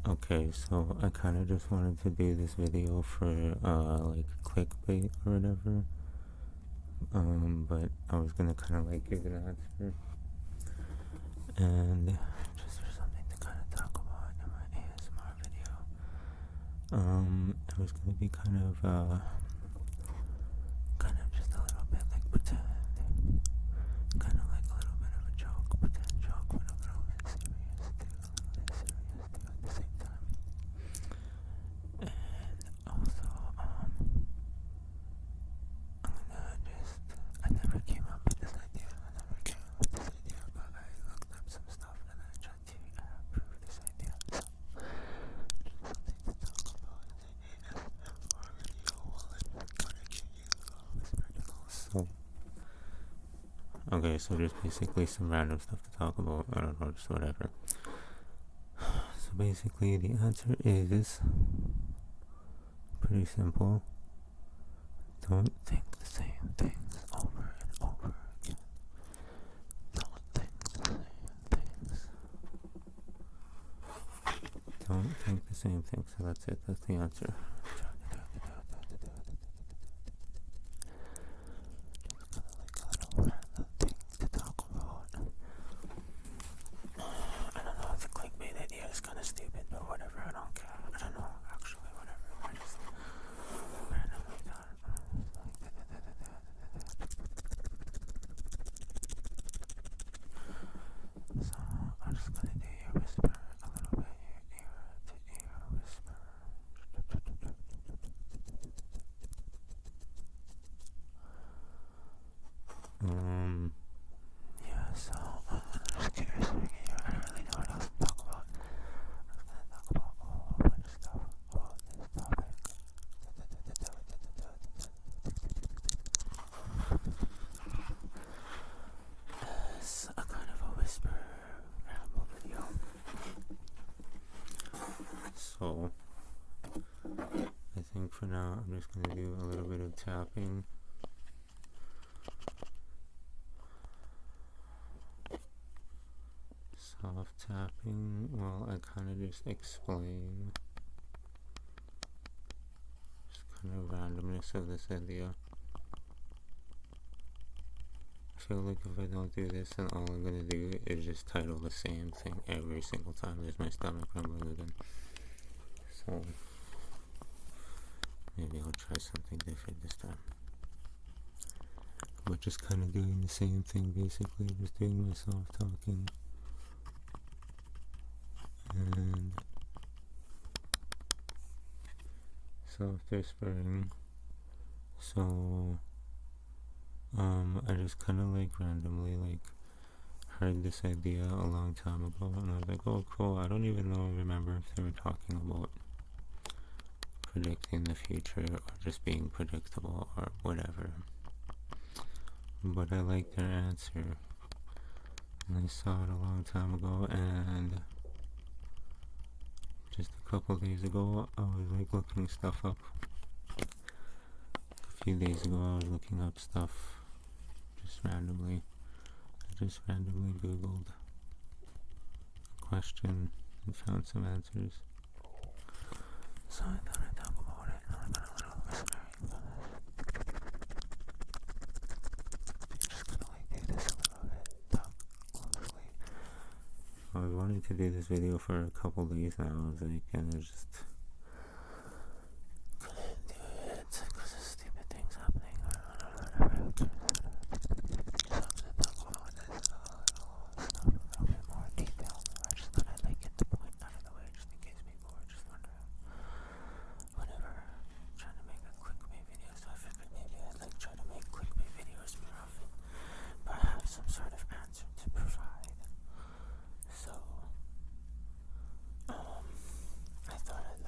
Okay, so I kind of just wanted to do this video for like clickbait or whatever. But I was gonna kind of like give an answer, and just for something to kind of talk about in my ASMR video. It was gonna be kind of just a little bit like pretend, kind of like a little bit of a joke, pretend joke, but a little bit serious too, at the same time. And also, I never came up with this idea. But I looked up some stuff and I tried to prove this idea. So, just something to talk about in the ASMR video while I'm gonna give you this particles. So, okay, so just basically some random stuff to talk about. I don't know, just whatever. So basically, the answer is pretty simple. Don't think the same things over and over again. Don't think the same things. Don't think the same things. So that's it. That's the answer. I don't know if the clickbait idea is kind of stupid, but whatever. I don't care. I don't know. Actually, whatever. I just randomly thought. So I'm just gonna do your whisper a little bit, your ear to ear whisper. Yeah, so I'm just curious if I don't really know what else to talk about. I'm just gonna talk about a whole bunch of stuff about this topic. It's a kind of a whisper ramble video. So, I think for now I'm just going to do a little bit of tapping. Soft tapping while I kind of just explain just kind of randomness of this idea. I feel like if I don't do this, then all I'm going to do is just title the same thing every single time there's my stomach rumbling again. So maybe I'll try something different this time. But just kind of doing the same thing basically, just doing my soft talking. And soft whispering. So I just kind of like randomly like heard this idea a long time ago, and I was like, oh cool, I don't even remember if they were talking about predicting the future or just being predictable or whatever, but I liked their answer, and I saw it a long time ago, and just a couple days ago I was like looking stuff up. A few days ago I was looking up stuff just randomly. I just randomly googled a question and found some answers. So I thought I'd talk about it. I'm gonna little whispering. Just gonna like do this a little bit, talk closely. I was wanting to do this video for a couple days now. I was like, and I just couldn't do it because of stupid things happening or whatever. So I'm gonna talk about this stuff a little bit more in detail. I just thought I'd like get the point out of the way just in case people were just wondering. Whatever, I'm trying to make a clickbait video, so I figured maybe I'd like try to make clickbait videos more often, but I have some sort of answer to provide. So, I thought I'd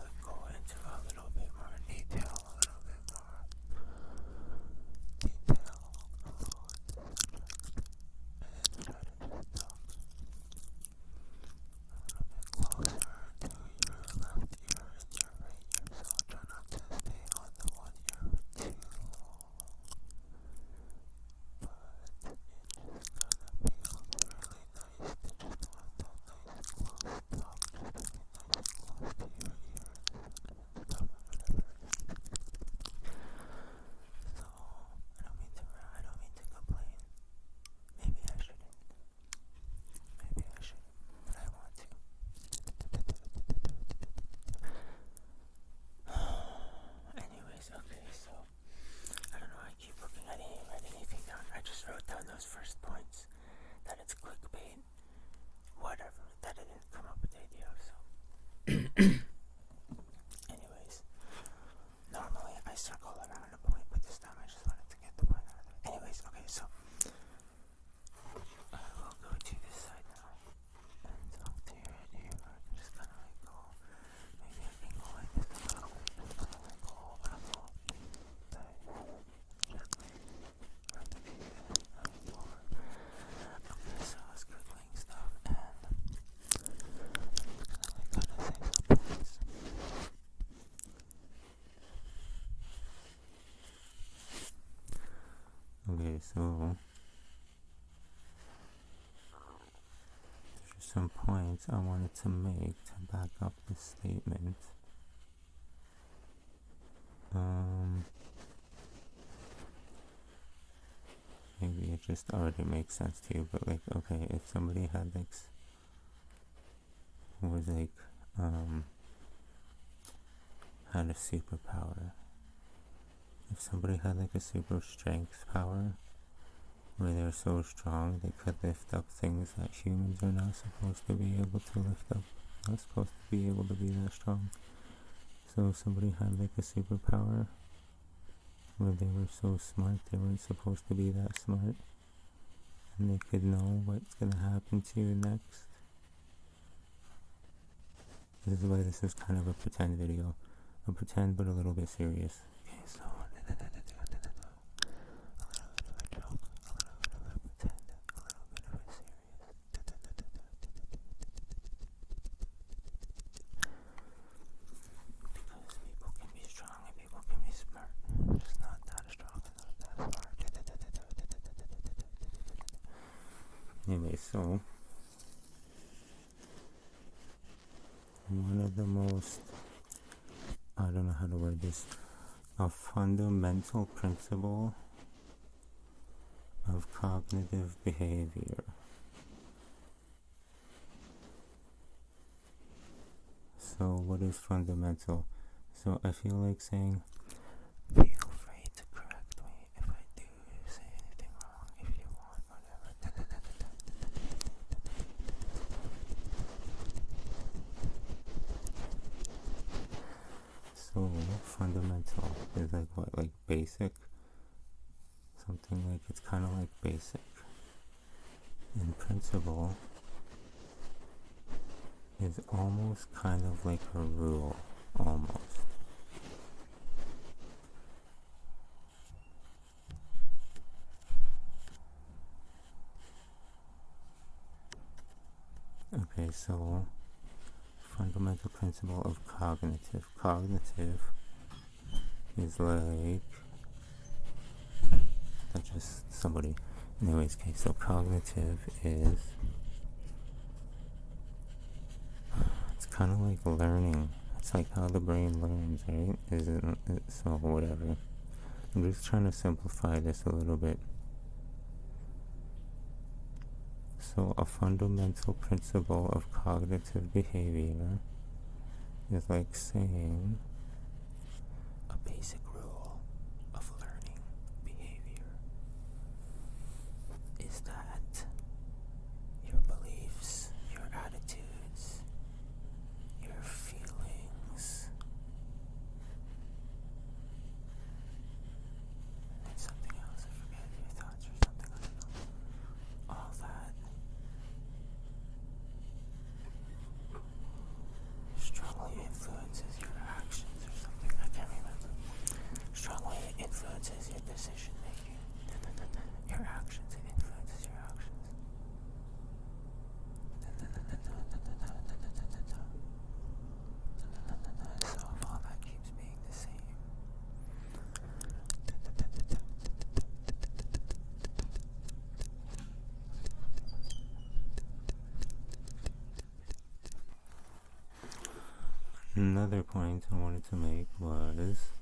Anyways, normally I circle around a point, but this time I just wanted to get the point out of it. Anyways, okay, so I will go to this side now and talk to your ear. Just kind of like go. Maybe I can go like this a little bit. Just kind of like go up gently from the feet and forward. Okay, so I was scribbling stuff and kind of say some points. Okay, so there's some points I wanted to make to back up this statement. Maybe it just already makes sense to you, but like, okay, if somebody had like was like had a superpower, if somebody had like a super strength power where they're so strong they could lift up things that humans are not supposed to be able to lift up, not supposed to be able to be that strong. So if somebody had like a superpower where they were so smart they weren't supposed to be that smart, and they could know what's gonna happen to you next. This is why this is kind of a pretend video. A pretend but a little bit serious. Okay, so a little bit of a joke, a little bit of a pretend, a little bit of a serious. Because people can be strong and people can be smart. Just not that strong and not that smart. Anyway, so one of the most, I don't know how to word this, a fundamental principle of cognitive behavior. So what is fundamental? So I feel like saying, feel free to correct me if I do say anything wrong, if you want, whatever. So fundamental is like what, like basic? Something like, it's kind of like basic. In principle is almost kind of like a rule, almost. Okay, so fundamental principle of cognitive. Cognitive is like, that's just somebody. Anyways, okay, so cognitive is, it's kind of like learning. It's like how the brain learns, right? Isn't it? So whatever. I'm just trying to simplify this a little bit. So a fundamental principle of cognitive behavior is like saying a basic rule of learning behavior is that your beliefs, your attitudes, your feelings, and something else, I forget, your thoughts or something, I don't know, all that strongly influences your actions or something, I can't remember. Strongly influences your decision making. Your actions, it influences your actions. So if all that keeps being the same, another point I wanted to make was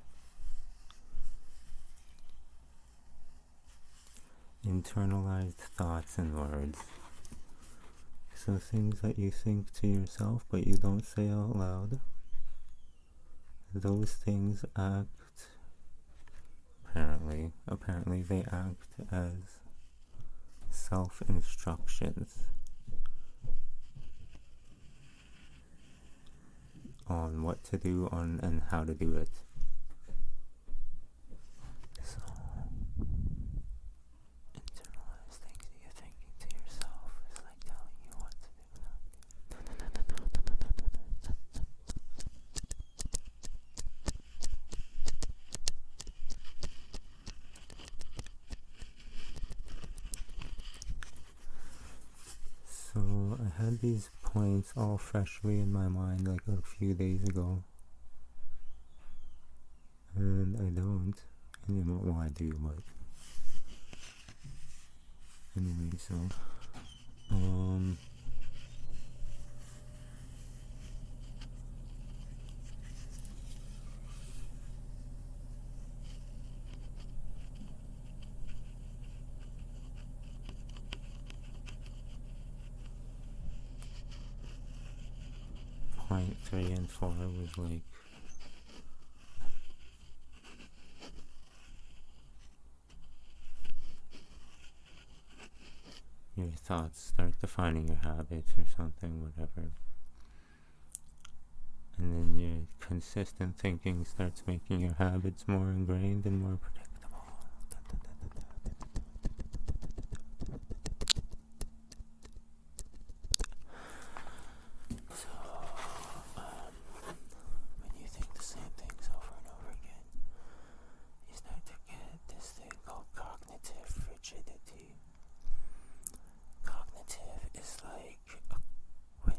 internalized thoughts and words. So things that you think to yourself but you don't say out loud, those things act, apparently they act as self-instructions. on what to do on and how to do it. So, internalize things that you're thinking to yourself is like telling you what to do. So I had these points all freshly in my mind like a few days ago, and I don't anymore. Well, I do, but anyway. So point 3 and 4 was like your thoughts start defining your habits or something, whatever. And then your consistent thinking starts making your habits more ingrained and more predictable. So, when you think the same things over and over again, you start to get this thing called cognitive rigidity. Cognitive is like when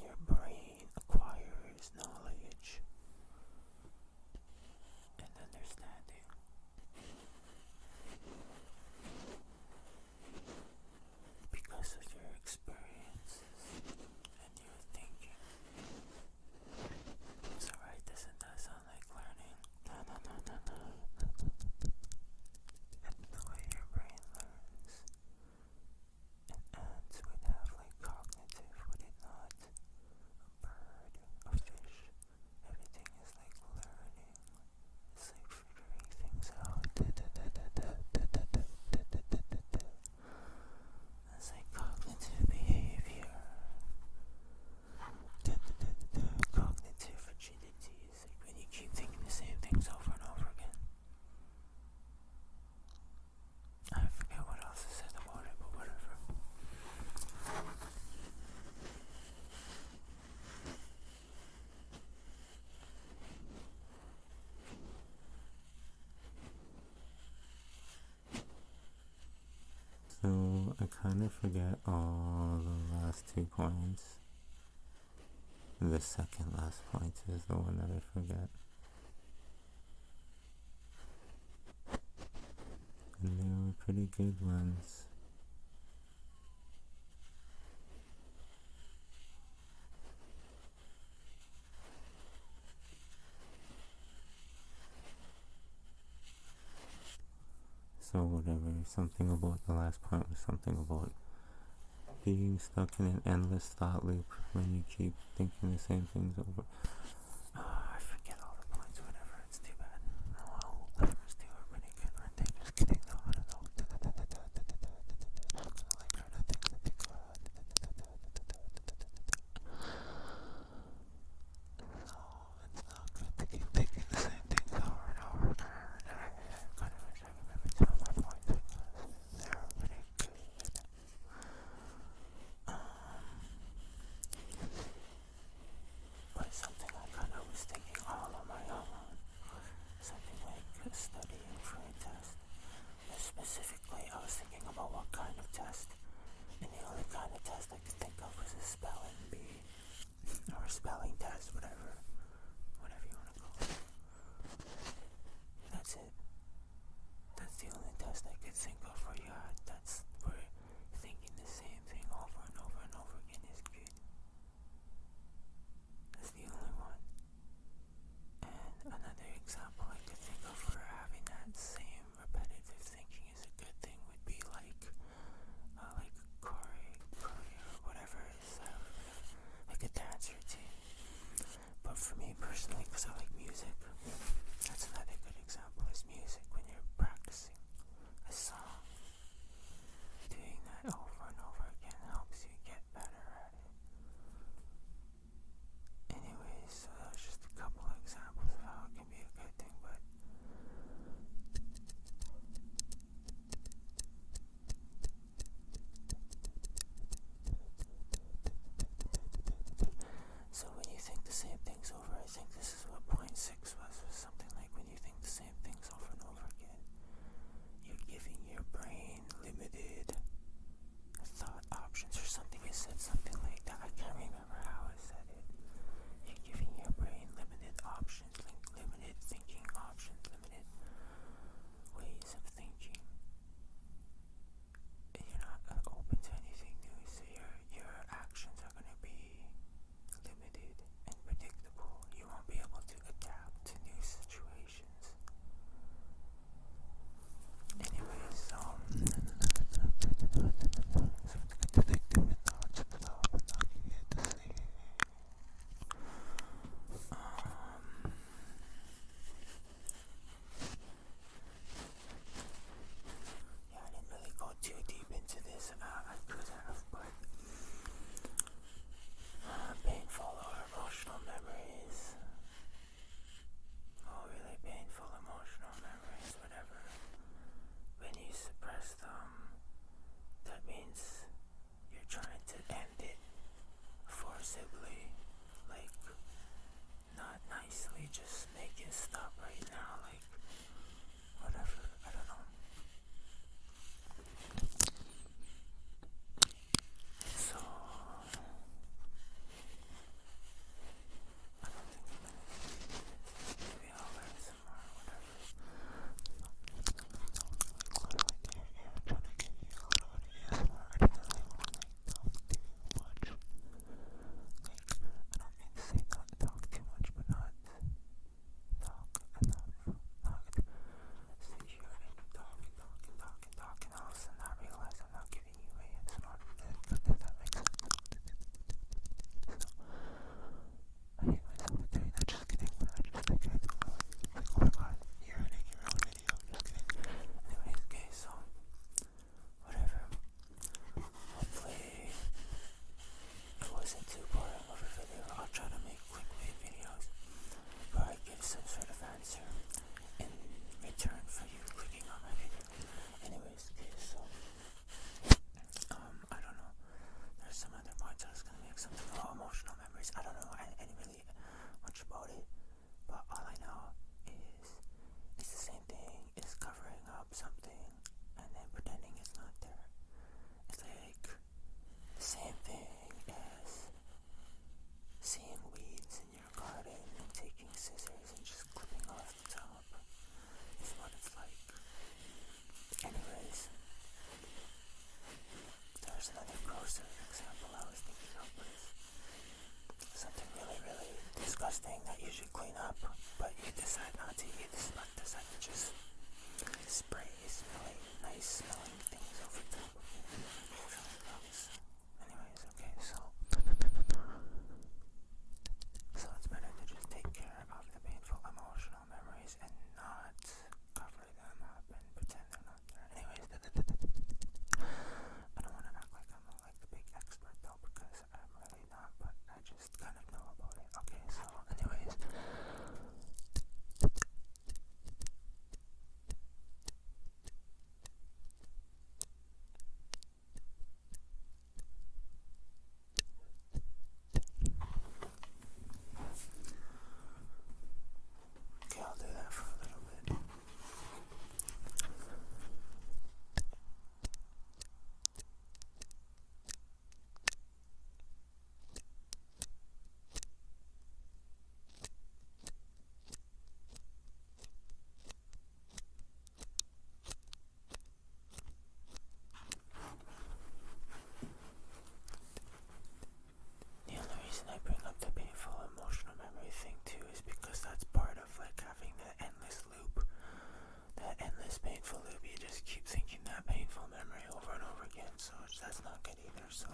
your brain acquires knowledge and understanding because of your experiences and your thinking. So right, doesn't that sound like learning? No. It's the way your brain learns. And ants would have like cognitive, would it not? A bird, a fish, everything is like learning. It's like figuring things out. It's like cognitive behavior. Cognitive rigidity is like when you keep thinking the same things over and over again. I forget what else I said about it, but whatever. So I kind of forget all the last 2 points. The second last point is the one that I forget. And they were pretty good ones. So whatever, something about the last point was something about being stuck in an endless thought loop when you keep thinking the same things over. I forget all the points, whatever, it's too bad. Oh well, the first two are pretty good, weren't they? Just kidding, though, I don't know. Like trying to think to think about. No, it's not good to keep thinking the same things over and over again. I kind of wish I remembered some of my points because they're pretty good. But something I think this is what point 6 was something like when you think the same things over and over again, you're giving your brain limited thought options or something. It said something like that. I can't remember how I said it. You're giving your brain limited options, limited thinking options, limited ways of thinking. And you're not open to anything new, so your actions are going to be limited and predictable. You won't be able to adapt to new situations. Anyways, so addictive thoughts and stuff, and not getting it to sleep. Yeah, I didn't really go too deep into this. I could have, but painful or emotional memories. Oh, really painful emotional memories, whatever. When you suppress them, that means you're trying to end it forcibly, like not nicely, just make it stop right now, like whatever, I don't know. So I don't think I'm gonna do this. Maybe I'll learn some more, whatever. Trying to give you a little bit of ASMR. I didn't really want to talk too much. I don't mean to say not talk too much, but not talk enough. Not sit here and talk and all of a sudden not realize I'm not giving you ASMR. If that makes sense. I hate myself for doing that. Just kidding. I just think I don't know. Like, oh my god, you're editing your own video. Just kidding. Anyways, okay, so whatever. Hopefully it wasn't too boring of a video. I'll try to make quick videos where I give some sort of answer in return for you clicking on my video. Anyways, okay, so I don't know. There's some other points I was gonna make something about emotional memories. I don't know. I didn't really much about it, but all I know is it's the same thing. It's covering up something and then pretending it's not there. It's like the same thing as seeing weeds in your garden and taking scissors and just clipping off the top. Is what it's like. Anyways, there's another grosser example I was thinking of, but it's something really, really disgusting that you should clean up, but you decide not to. You decide to just spray nice smelling things over top of it. Anyways, okay, so it's better to just take care of the painful emotional memories and not cover them up and pretend they're not there. Anyways, I don't want to act like I'm like the big expert though, because I'm really not, but I just kind of know about it. Okay, so anyways, okay, I'll do that for a little bit. The only reason I bring up the painful emotional memory thing too is because that's part of like having that endless loop, that endless painful loop. You just keep thinking that painful memory over and over again, so that's not good either. So